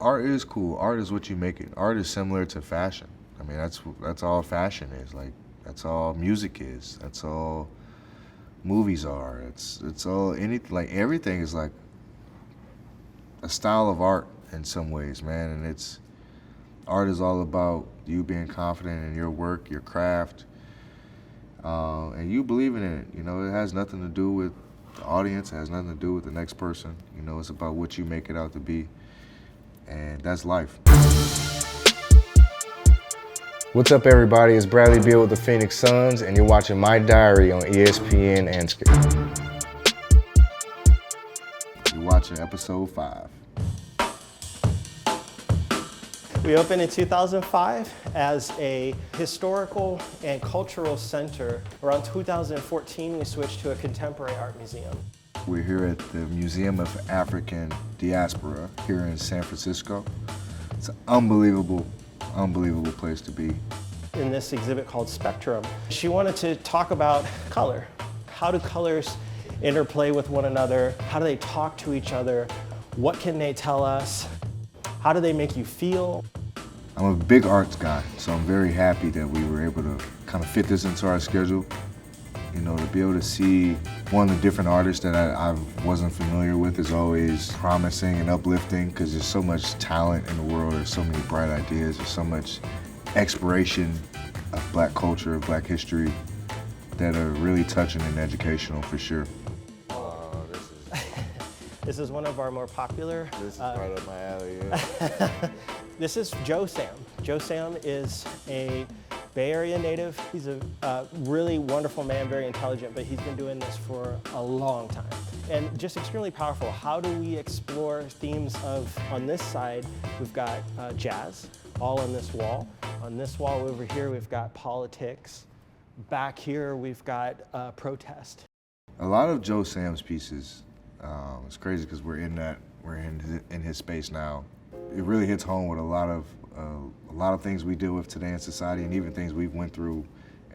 Art is cool. Art is what you make it. Art is similar to fashion. I mean, that's all fashion is. Like, that's all music is. That's all movies are. It's all anything. Like, everything is like a style of art in some ways, man. And art is all about you being confident in your work, your craft, and you believing in it. You know, it has nothing to do with the audience. It has nothing to do with the next person. You know, it's about what you make it out to be. And that's life. What's up, everybody? It's Bradley Beal with the Phoenix Suns, and you're watching My Diary on ESPN Andscape. You're watching episode 5. We opened in 2005 as a historical and cultural center. Around 2014, we switched to a contemporary art museum. We're here at the Museum of African Diaspora here in San Francisco. It's an unbelievable place to be. In this exhibit called Spectrum, she wanted to talk about color. How do colors interplay with one another? How do they talk to each other? What can they tell us? How do they make you feel? I'm a big arts guy, so I'm very happy that we were able to kind of fit this into our schedule. You know, to be able to see one of the different artists that I wasn't familiar with is always promising and uplifting, because there's so much talent in the world, there's so many bright ideas, there's so much exploration of Black culture, of Black history that are really touching and educational for sure. This is one of our more popular. This is right up my alley, yeah. This is Joe Sam. Joe Sam is a Bay Area native. He's a really wonderful man, very intelligent, but he's been doing this for a long time. And just extremely powerful. How do we explore themes of, on this side, we've got jazz, all on this wall. On this wall over here, we've got politics. Back here, we've got protest. A lot of Joe Sam's pieces, it's crazy because we're in his space now. It really hits home with a lot of things we deal with today in society, and even things we've went through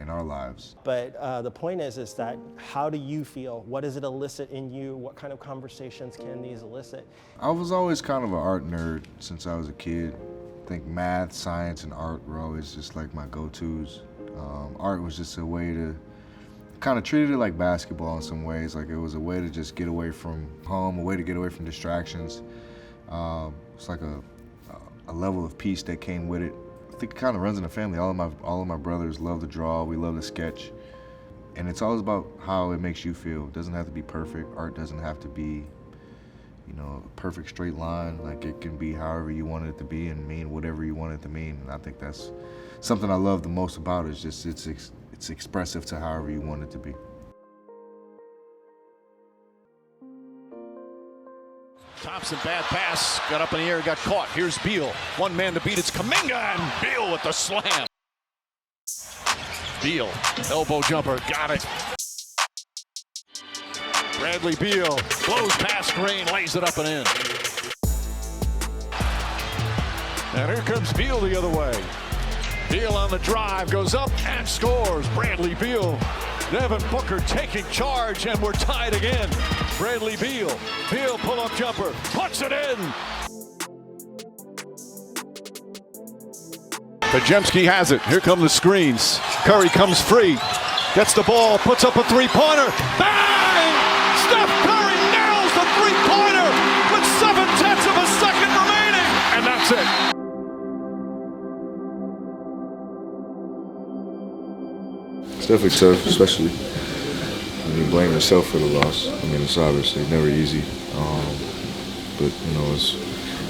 in our lives. But the point is that how do you feel? What does it elicit in you? What kind of conversations can these elicit? I was always kind of an art nerd since I was a kid. I think math, science, and art were always just like my go-tos. Art was just a way to kind of treated it like basketball in some ways. Like, it was a way to just get away from home, a way to get away from distractions. It's like a level of peace that came with it. I think it kind of runs in the family. All of my brothers love to draw. We love to sketch, and it's always about how it makes you feel. It doesn't have to be perfect. Art doesn't have to be, you know, a perfect straight line. Like, it can be however you want it to be and mean whatever you want it to mean. And I think that's something I love the most about it. Is just it's expressive to however you want it to be. Thompson, bad pass, got up in the air, got caught. Here's Beal, one man to beat, it's Kuminga, and Beal with the slam. Beal, elbow jumper, got it. Bradley Beal blows past Green, lays it up and in. And here comes Beal the other way. Beal on the drive, goes up and scores. Bradley Beal, Devin Booker taking charge, and we're tied again. Bradley Beal, pull-up jumper, puts it in. Pajemski has it. Here come the screens. Curry comes free, gets the ball, puts up a three-pointer. Bang! Steph Curry nails the three-pointer with 7/10 of a second remaining, and that's it. It's definitely tough, especially when you blame yourself for the loss. I mean, it's obviously never easy, but you know,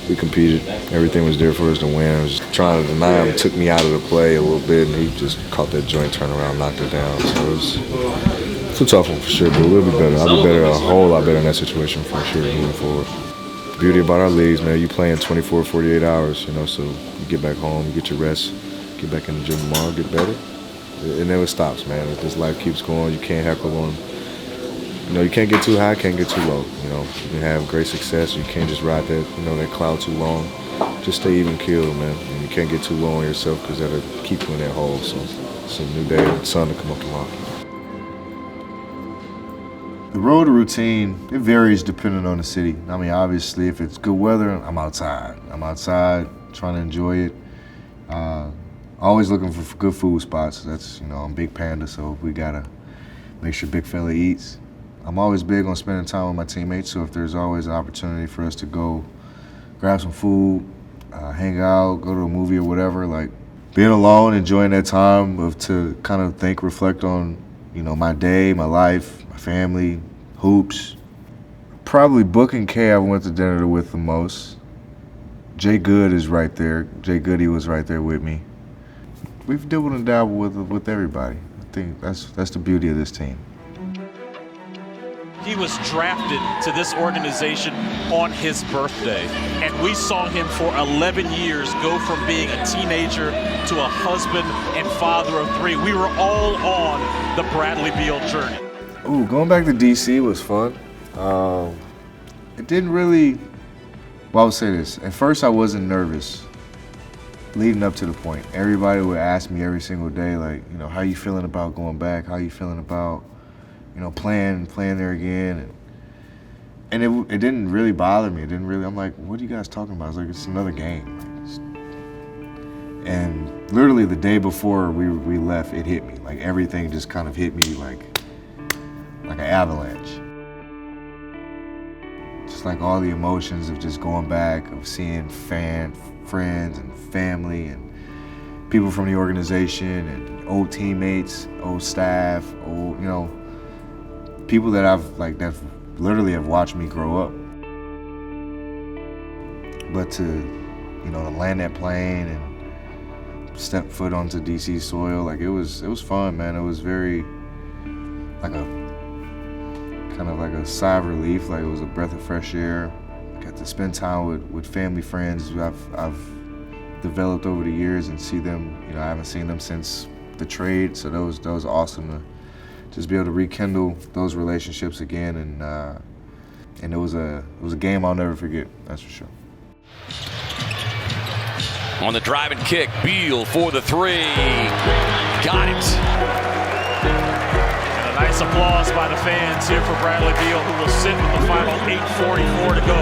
we competed. Everything was there for us to win. I was just trying to deny him. Took me out of the play a little bit, and he just caught that joint, turned around, knocked it down. So it's a tough one for sure, but we'll be better. I'll be better, a whole lot better in that situation for sure moving forward. The beauty about our leagues, man, you play in 24, 48 hours, you know, so you get back home, you get your rest, get back in the gym tomorrow, get better. It never stops, man. This life keeps going. You can't heckle on. You know, you can't get too high, can't get too low. You know, you can have great success. You can't just ride that cloud too long. Just stay even keeled, man. And you can't get too low on yourself, because that'll keep you in that hole. So it's a new day, the sun to come up tomorrow. The road routine, it varies depending on the city. I mean, obviously, if it's good weather, I'm outside. I'm outside trying to enjoy it. Always looking for good food spots. That's, you know, I'm Big Panda, so we gotta make sure Big Fella eats. I'm always big on spending time with my teammates, so if there's always an opportunity for us to go grab some food, hang out, go to a movie or whatever, like being alone, enjoying that time to kind of think, reflect on, you know, my day, my life, my family, hoops. Probably Book and K I went to dinner with the most. Jay Good is right there. Jay Goody was right there with me. We've dabbled and dabbled with everybody. I think that's the beauty of this team. He was drafted to this organization on his birthday, and we saw him for 11 years go from being a teenager to a husband and father of 3. We were all on the Bradley Beal journey. Ooh, going back to DC was fun. It didn't really, well, I would say this. At first I wasn't nervous leading up to the point. Everybody would ask me every single day, like, you know, how you feeling about going back? How you feeling about, you know, playing there again? And it didn't really bother me. I'm like, what are you guys talking about? It's like, it's another game. And literally the day before we left, it hit me. Like, everything just kind of hit me like an avalanche. Just like all the emotions of just going back, of seeing friends and family and people from the organization and old teammates, old staff, old, you know, people that that literally have watched me grow up. But to, you know, to land that plane and step foot onto DC soil, like it was fun, man. It was very kind of like a sigh of relief, like it was a breath of fresh air. Got to spend time with family, friends who I've developed over the years and see them, you know, I haven't seen them since the trade, so that was awesome to just be able to rekindle those relationships again, and it was a game I'll never forget, that's for sure. On the drive and kick, Beal for the 3. Got it. And a nice applause by the fans here for Bradley Beal, who will sit with the final 8:44 to go.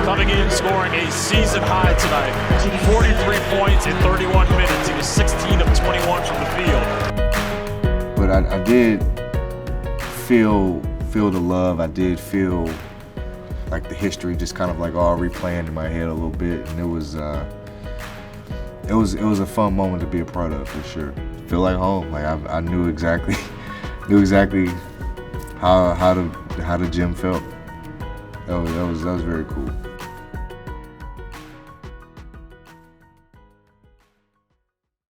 Coming in, scoring a season high tonight. 43 points in 31 minutes. He was 16 of 21 from the field. But I did feel the love. I did feel like the history just kind of like all replaying in my head a little bit, and it was a fun moment to be a part of, for sure. Feel like home. Like I knew exactly how the gym felt. That was very cool.